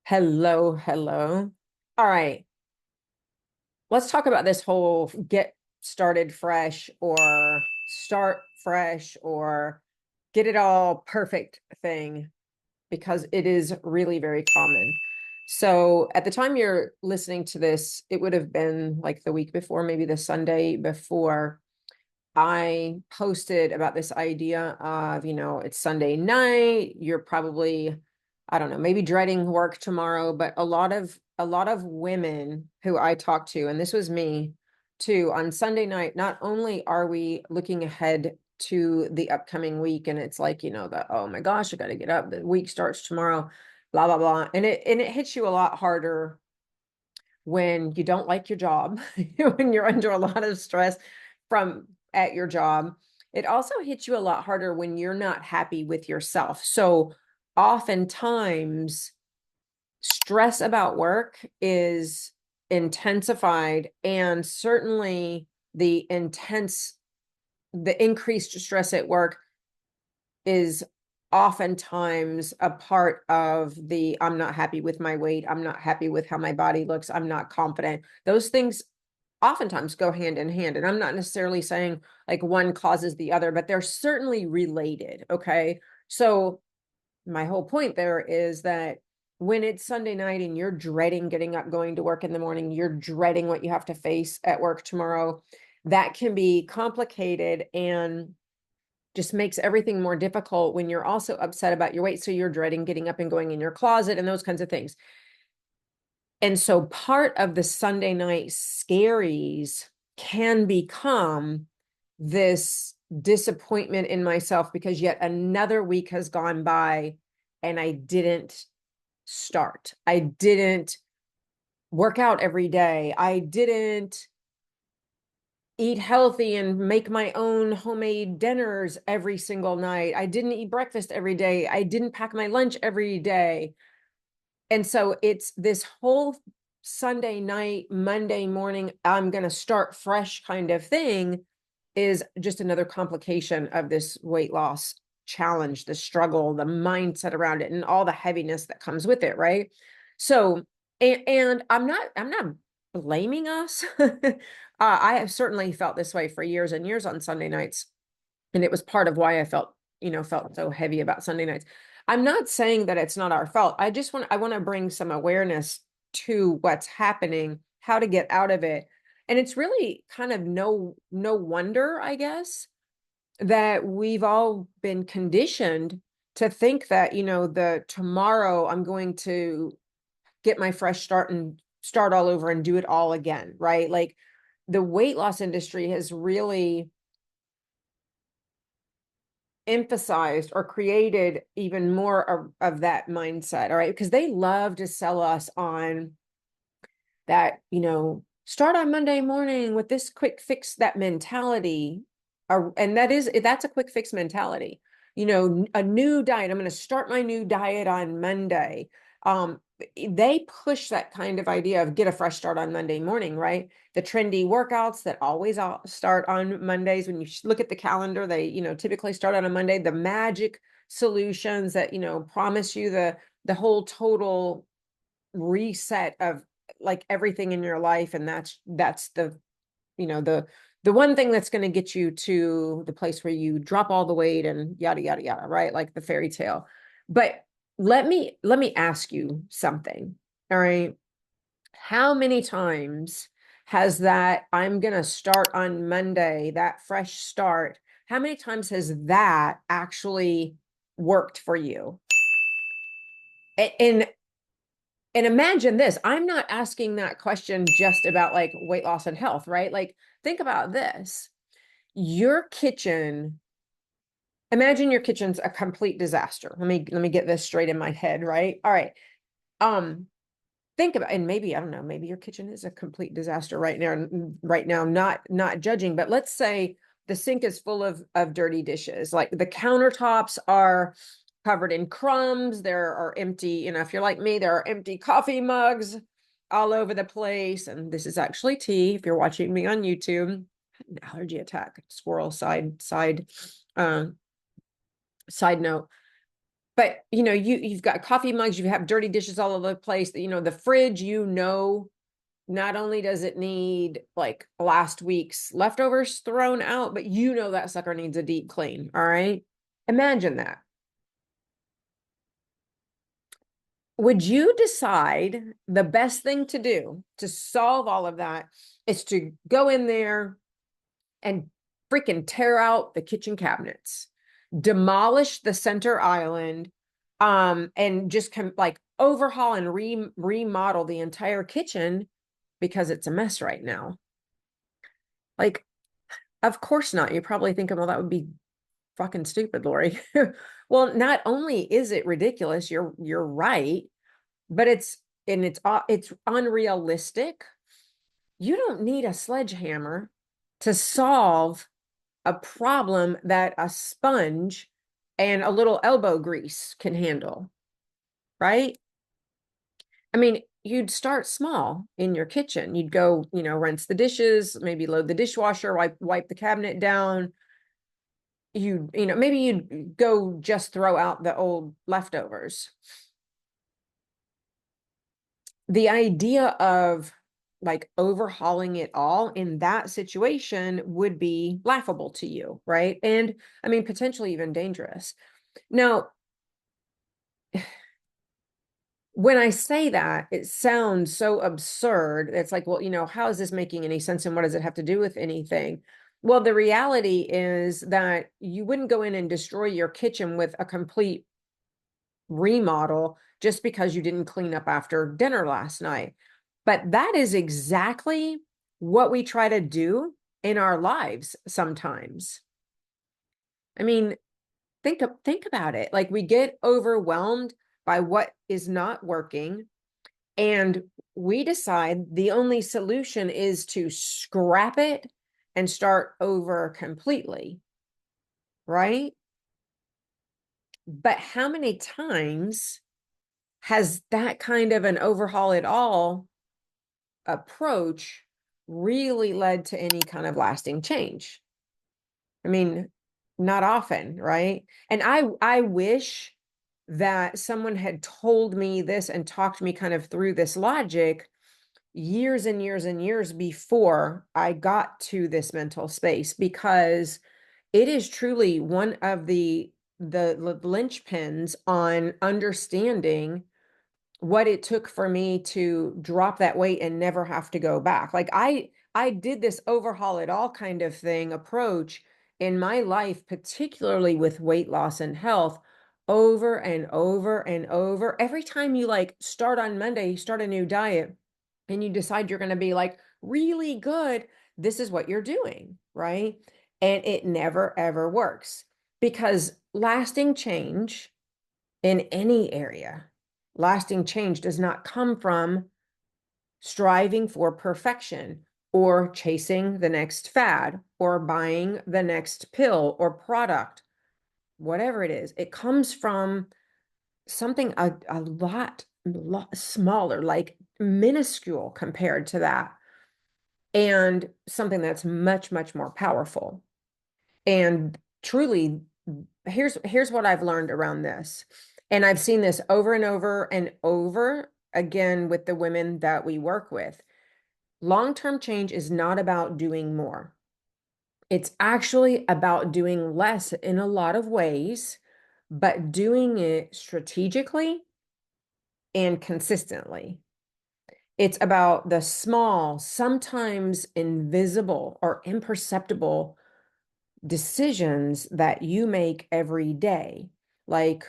Hello, hello. All right, let's talk about this whole get started fresh or start fresh or get it all perfect thing because it is really very common. So, at the time you're listening to this, it would have been like the week before, maybe the Sunday before. I posted about this idea of, it's Sunday night, you're probably, I don't know, maybe dreading work tomorrow, but a lot of women who I talk to, and this was me too, on Sunday night, not only are we looking ahead to the upcoming week and it's like, oh my gosh, I got to get up, the week starts tomorrow, blah blah blah. And it hits you a lot harder when you don't like your job, when you're under a lot of stress from at your job. It also hits you a lot harder when you're not happy with yourself. So oftentimes stress about work is intensified, and certainly the increased stress at work is oftentimes a part of the I'm not happy with my weight, I'm not happy with how my body looks, I'm not confident. Those things oftentimes go hand in hand. And I'm not necessarily saying like one causes the other, but they're certainly related. Okay. So my whole point there is that when it's Sunday night and you're dreading getting up, going to work in the morning, you're dreading what you have to face at work tomorrow, that can be complicated and just makes everything more difficult when you're also upset about your weight. So you're dreading getting up and going in your closet and those kinds of things. And so part of the Sunday night scaries can become this disappointment in myself because yet another week has gone by and I didn't start. I didn't work out every day. I didn't eat healthy and make my own homemade dinners every single night. I didn't eat breakfast every day. I didn't pack my lunch every day. And so it's this whole Sunday night, Monday morning, I'm going to start fresh kind of thing is just another complication of this weight loss challenge, the struggle, the mindset around it, and all the heaviness that comes with it, right? So, and I'm not blaming us. I have certainly felt this way for years and years on Sunday nights, and it was part of why I felt so heavy about Sunday nights. I'm not saying that it's not our fault. I want to bring some awareness to what's happening, how to get out of it. And it's really kind of no wonder, I guess, that we've all been conditioned to think that, the tomorrow I'm going to get my fresh start and start all over and do it all again, right? Like the weight loss industry has really emphasized or created even more of that mindset, all right? Because they love to sell us on that, start on Monday morning with this quick fix, that mentality. And that's a quick fix mentality. A new diet. I'm going to start my new diet on Monday. They push that kind of idea of get a fresh start on Monday morning, right? The trendy workouts that always start on Mondays. When you look at the calendar, they, typically start on a Monday. The magic solutions that, promise you the whole total reset of like everything in your life. And that's the one thing that's going to get you to the place where you drop all the weight and yada yada yada, right? Like the fairy tale. But let me ask you something. All right. How many times has that I'm going to start on Monday, that fresh start, how many times has that actually worked for you? And and imagine this, I'm not asking that question just about like weight loss and health, right? Like think about this. Your kitchen, imagine your kitchen's a complete disaster. Let me get this straight in my head, right? All right. Um think about, and maybe I don't know, maybe your kitchen is a complete disaster right now, not judging, but let's say the sink is full of dirty dishes. Like the countertops are covered in crumbs. There are empty, if you're like me, there are empty coffee mugs all over the place. And this is actually tea. If you're watching me on YouTube, an allergy attack, squirrel uh, side note. But you've got coffee mugs, you have dirty dishes all over the place. The fridge, not only does it need like last week's leftovers thrown out, but that sucker needs a deep clean. All right. Imagine that. Would you decide the best thing to do to solve all of that is to go in there and freaking tear out the kitchen cabinets, demolish the center island, and just like overhaul and remodel the entire kitchen because it's a mess right now? Like, of course not. You probably think, well, that would be fucking stupid, Lori. Well, not only is it ridiculous, you're right, but it's unrealistic. You don't need a sledgehammer to solve a problem that a sponge and a little elbow grease can handle, right? I mean, you'd start small in your kitchen. You'd go, rinse the dishes, maybe load the dishwasher, wipe the cabinet down. Maybe you'd go just throw out the old leftovers. The idea of like overhauling it all in that situation would be laughable to you, right? And I mean, potentially even dangerous. Now, when I say that, it sounds so absurd. It's like, well, how is this making any sense and what does it have to do with anything? Well, the reality is that you wouldn't go in and destroy your kitchen with a complete remodel just because you didn't clean up after dinner last night. But that is exactly what we try to do in our lives sometimes. I mean, think about it. Like, we get overwhelmed by what is not working, and we decide the only solution is to scrap it and start over completely, right? But how many times has that kind of an overhaul it all approach really led to any kind of lasting change? I mean, not often, right? And I wish that someone had told me this and talked me kind of through this logic years and years and years before I got to this mental space, because it is truly one of the linchpins on understanding what it took for me to drop that weight and never have to go back. Like, I did this overhaul it all kind of thing approach in my life, particularly with weight loss and health, over and over and over. Every time you like start on Monday, you start a new diet and you decide you're going to be like really good, this is what you're doing, right? And it never ever works, because lasting change in any area, lasting change does not come from striving for perfection or chasing the next fad or buying the next pill or product, whatever it is. It comes from something a lot smaller, like minuscule compared to that, and something that's much, much more powerful. And truly, here's what I've learned around this. And I've seen this over and over and over again with the women that we work with. Long-term change is not about doing more. It's actually about doing less in a lot of ways, but doing it strategically and consistently. It's about the small, sometimes invisible or imperceptible decisions that you make every day, like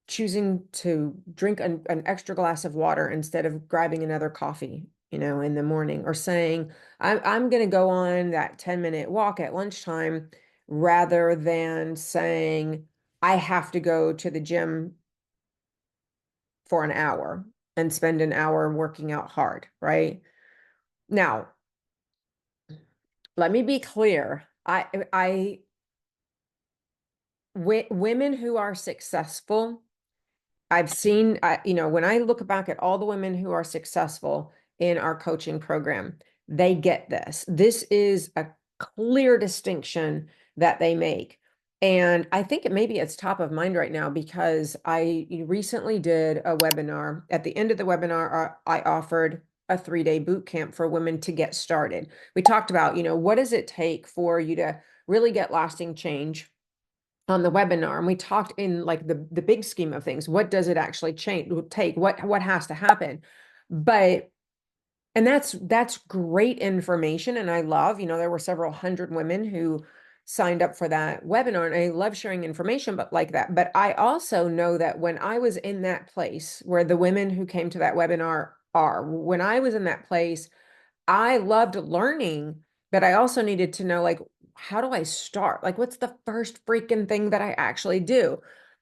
choosing to drink an extra glass of water instead of grabbing another coffee, in the morning, or saying, I'm going to go on that 10-minute walk at lunchtime, rather than saying, I have to go to the gym for an hour and spend an hour working out hard, right? Now, let me be clear. Women who are successful, I've seen, when I look back at all the women who are successful in our coaching program, they get this. This is a clear distinction that they make. And I think maybe it's top of mind right now because I recently did a webinar. At the end of the webinar, I offered a 3-day boot camp for women to get started. We talked about, what does it take for you to really get lasting change on the webinar? And we talked in like the big scheme of things. What does it actually take? What has to happen? But and that's great information. And I love, there were several hundred women who signed up for that webinar, and I love sharing information, but like that. But I also know that when I was in that place where the women who came to that webinar are, when I was in that place, I loved learning, but I also needed to know, like, how do I start? Like, what's the first freaking thing that I actually do?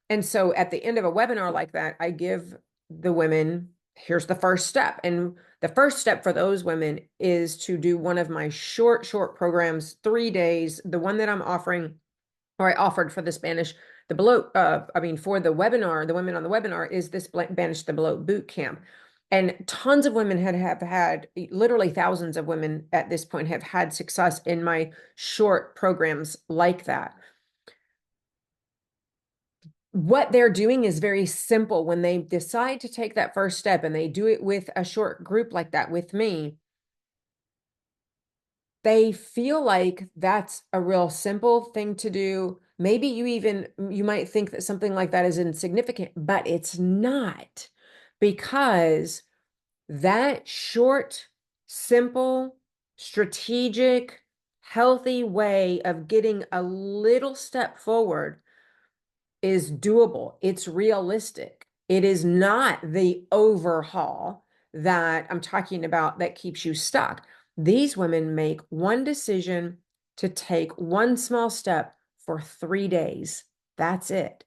And so at the end of a webinar like that, I give the women, here's the first step. And the first step for those women is to do one of my short programs, 3 days. The one that I'm offering, or I offered for the Spanish, for the webinar, the women on the webinar, is this Banish the Bloat boot camp. And tons of women have had, literally thousands of women at this point have had success in my short programs like that. What they're doing is very simple. When they decide to take that first step and they do it with a short group like that with me, they feel like that's a real simple thing to do. Maybe you might think that something like that is insignificant, but it's not, because that short, simple, strategic, healthy way of getting a little step forward is doable. It's realistic. It is not the overhaul that I'm talking about that keeps you stuck. These women make one decision to take one small step for 3 days. That's it.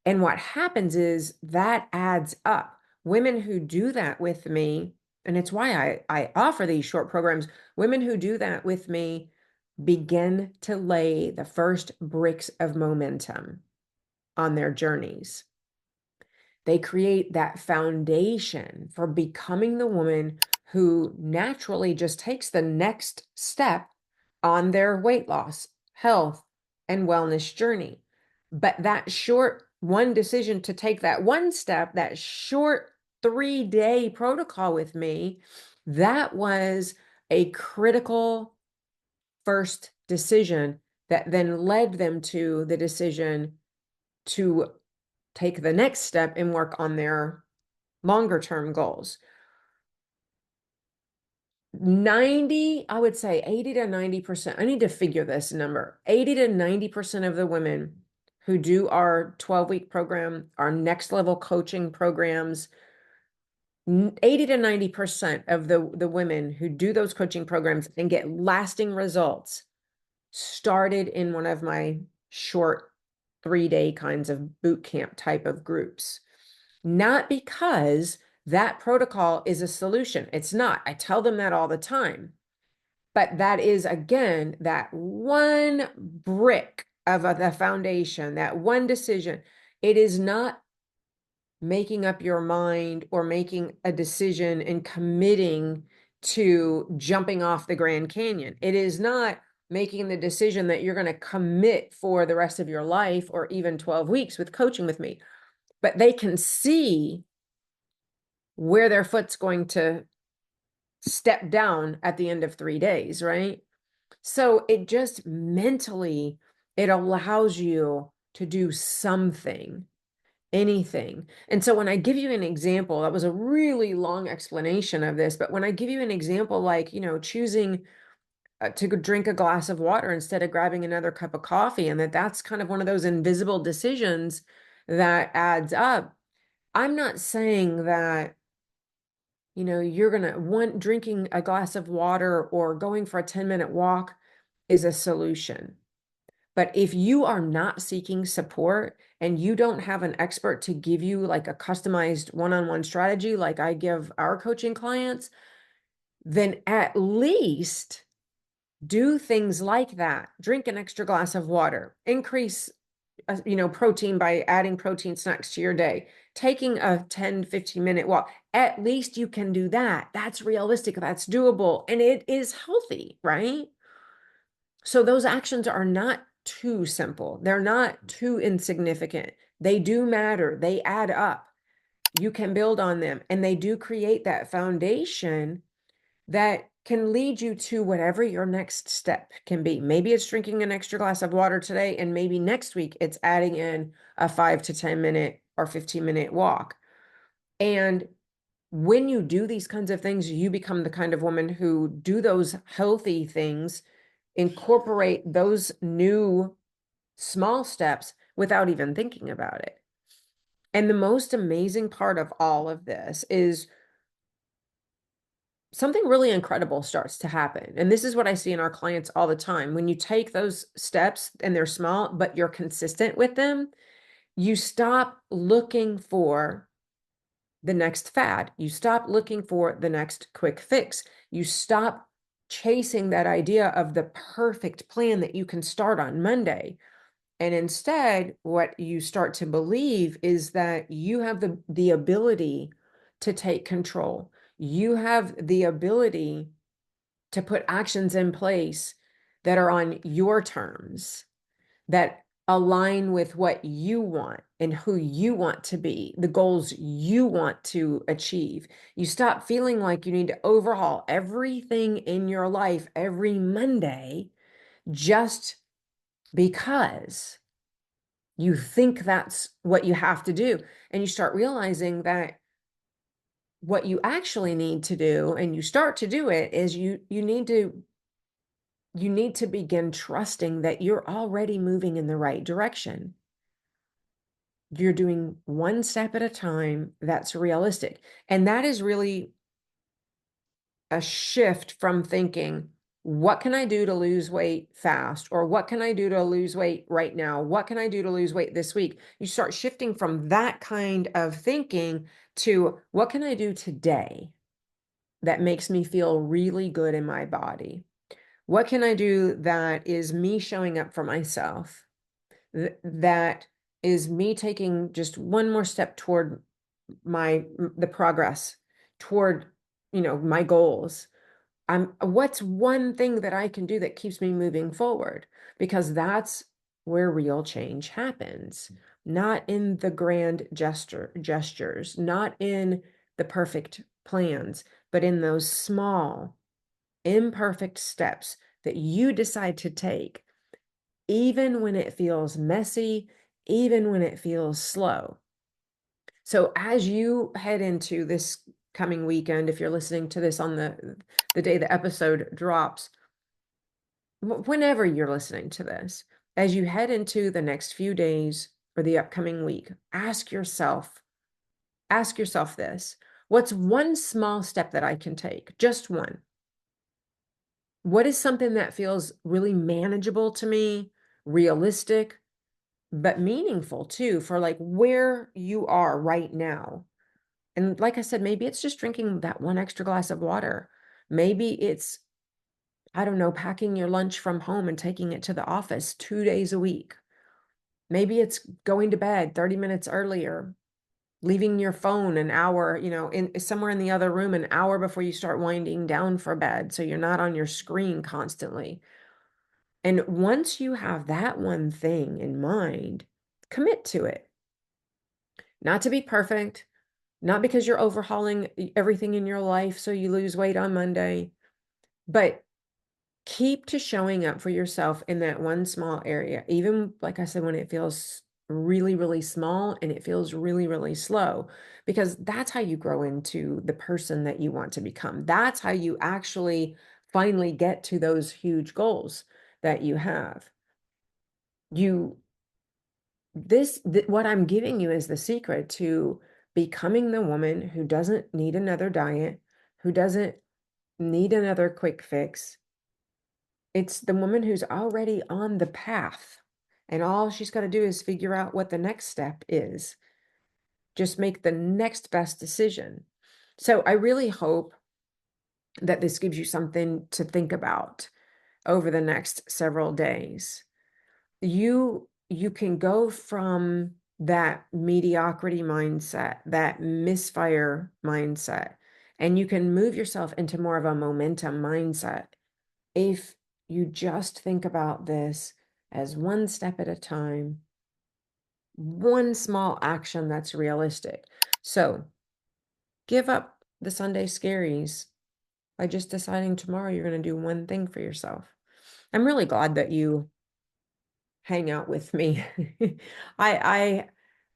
And what happens is that adds up. Women who do that with me, and it's why I offer these short programs, women who do that with me begin to lay the first bricks of momentum on their journeys. They create that foundation for becoming the woman who naturally just takes the next step on their weight loss, health, and wellness journey. But that short one decision to take that one step, that short 3-day protocol with me, that was a critical first decision that then led them to the decision to take the next step and work on their longer term goals. I would say 80 to 90%. I need to figure this number. 80 to 90% of the women who do our 12-week program, our next level coaching programs, 80 to 90% of the women who do those coaching programs and get lasting results started in one of my short 3-day kinds of boot camp type of groups. Not because that protocol is a solution. It's not. I tell them that all the time. But that is, again, that one brick of the foundation, that one decision. It is not making up your mind or making a decision and committing to jumping off the Grand Canyon. It is not making the decision that you're going to commit for the rest of your life or even 12 weeks with coaching with me. But they can see where their foot's going to step down at the end of 3 days, right? So it just mentally, it allows you to do something, anything. And so when I give you an example, that was a really long explanation of this, but when I give you an example, like, choosing to drink a glass of water instead of grabbing another cup of coffee, and that's kind of one of those invisible decisions that adds up. I'm not saying that you're drinking a glass of water or going for a 10-minute walk is a solution. But if you are not seeking support and you don't have an expert to give you like a customized one-on-one strategy, like I give our coaching clients, then at least do things like that. Drink an extra glass of water, increase protein by adding protein snacks to your day, taking a 10-15 minute walk. At least you can do that. That's realistic. That's doable. And it is healthy, right? So those actions are not too simple. They're not too insignificant. They do matter. They add up. You can build on them, and they do create that foundation that can lead you to whatever your next step can be. Maybe it's drinking an extra glass of water today, and maybe next week it's adding in a 5 to 10 minute or 15-minute walk. And when you do these kinds of things, you become the kind of woman who do those healthy things, incorporate those new small steps without even thinking about it. And the most amazing part of all of this is something really incredible starts to happen. And this is what I see in our clients all the time. When you take those steps and they're small, but you're consistent with them, you stop looking for the next fad. You stop looking for the next quick fix. You stop chasing that idea of the perfect plan that you can start on Monday. And instead, what you start to believe is that you have the ability to take control. You have the ability to put actions in place that are on your terms, that align with what you want and who you want to be, the goals you want to achieve. You stop feeling like you need to overhaul everything in your life every Monday just because you think that's what you have to do. And you start realizing that what you actually need to do, and you start to do it, is you need to begin trusting that you're already moving in the right direction. You're doing one step at a time that's realistic. And that is really a shift from thinking, what can I do to lose weight fast? Or what can I do to lose weight right now? What can I do to lose weight this week? You start shifting from that kind of thinking to, what can I do today that makes me feel really good in my body? What can I do that is me showing up for myself? That is me taking just one more step toward the progress, toward, my goals. What's one thing that I can do that keeps me moving forward? Because that's where real change happens, not in the grand gestures, not in the perfect plans, but in those small, imperfect steps that you decide to take, even when it feels messy, even when it feels slow. So as you head into this coming weekend, if you're listening to this on the day the episode drops, whenever you're listening to this, as you head into the next few days or the upcoming week, ask yourself this: what's one small step that I can take? Just one. What is something that feels really manageable to me, realistic, but meaningful too, for like where you are right now? And like I said, maybe it's just drinking that one extra glass of water. Maybe it's, I don't know, packing your lunch from home and taking it to the office 2 days a week. Maybe it's going to bed 30 minutes earlier, leaving your phone an hour, in somewhere in the other room an hour before you start winding down for bed, so you're not on your screen constantly. And once you have that one thing in mind, commit to it. Not to be perfect, not because you're overhauling everything in your life so you lose weight on Monday, but keep to showing up for yourself in that one small area. Even, like I said, when it feels really, really small and it feels really, really slow, because that's how you grow into the person that you want to become. That's how you actually finally get to those huge goals that you have. What I'm giving you is the secret to becoming the woman who doesn't need another diet, who doesn't need another quick fix. It's the woman who's already on the path, and all she's got to do is figure out what the next step is. Just make the next best decision. So I really hope that this gives you something to think about over the next several days. You can go from that mediocrity mindset, that misfire mindset, and you can move yourself into more of a momentum mindset if you just think about this as one step at a time, one small action that's realistic. So give up the Sunday scaries by just deciding tomorrow you're going to do one thing for yourself. I'm really glad that you hang out with me. I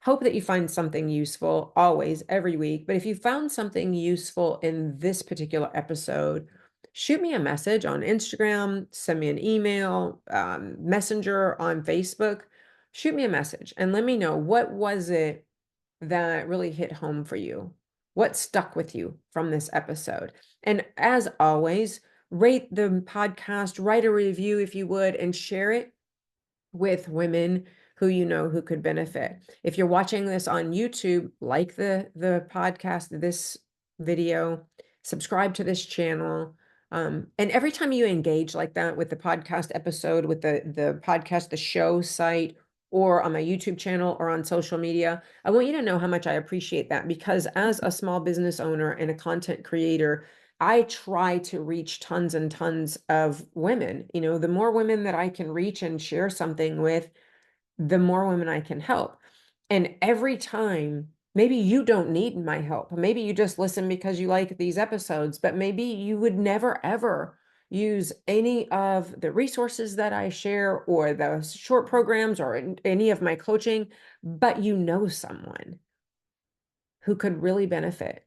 hope that you find something useful always, every week. But if you found something useful in this particular episode, shoot me a message on Instagram, send me an email, Messenger on Facebook. Shoot me a message and let me know, what was it that really hit home for you? What stuck with you from this episode? And as always, rate the podcast, write a review if you would, and share it with women who you know who could benefit. If you're watching this on YouTube, like the podcast, this video, subscribe to this channel. And every time you engage like that with the podcast episode, with the podcast, the show site, or on my YouTube channel or on social media, I want you to know how much I appreciate that, because as a small business owner and a content creator, I try to reach tons and tons of women. You know, the more women that I can reach and share something with, the more women I can help. And every time, maybe you don't need my help. Maybe you just listen because you like these episodes, but maybe you would never, ever use any of the resources that I share or the short programs or any of my coaching, but you know someone who could really benefit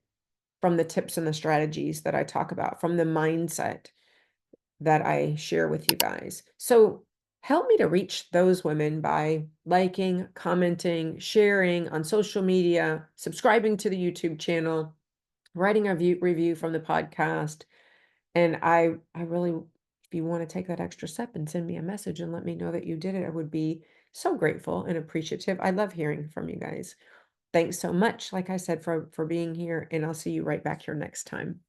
from the tips and the strategies that I talk about, from the mindset that I share with you guys. So help me to reach those women by liking, commenting, sharing on social media, subscribing to the YouTube channel, writing a review from the podcast. And I really, if you want to take that extra step and send me a message and let me know that you did it, I would be so grateful and appreciative. I love hearing from you guys. Thanks so much, like I said, for being here, and I'll see you right back here next time.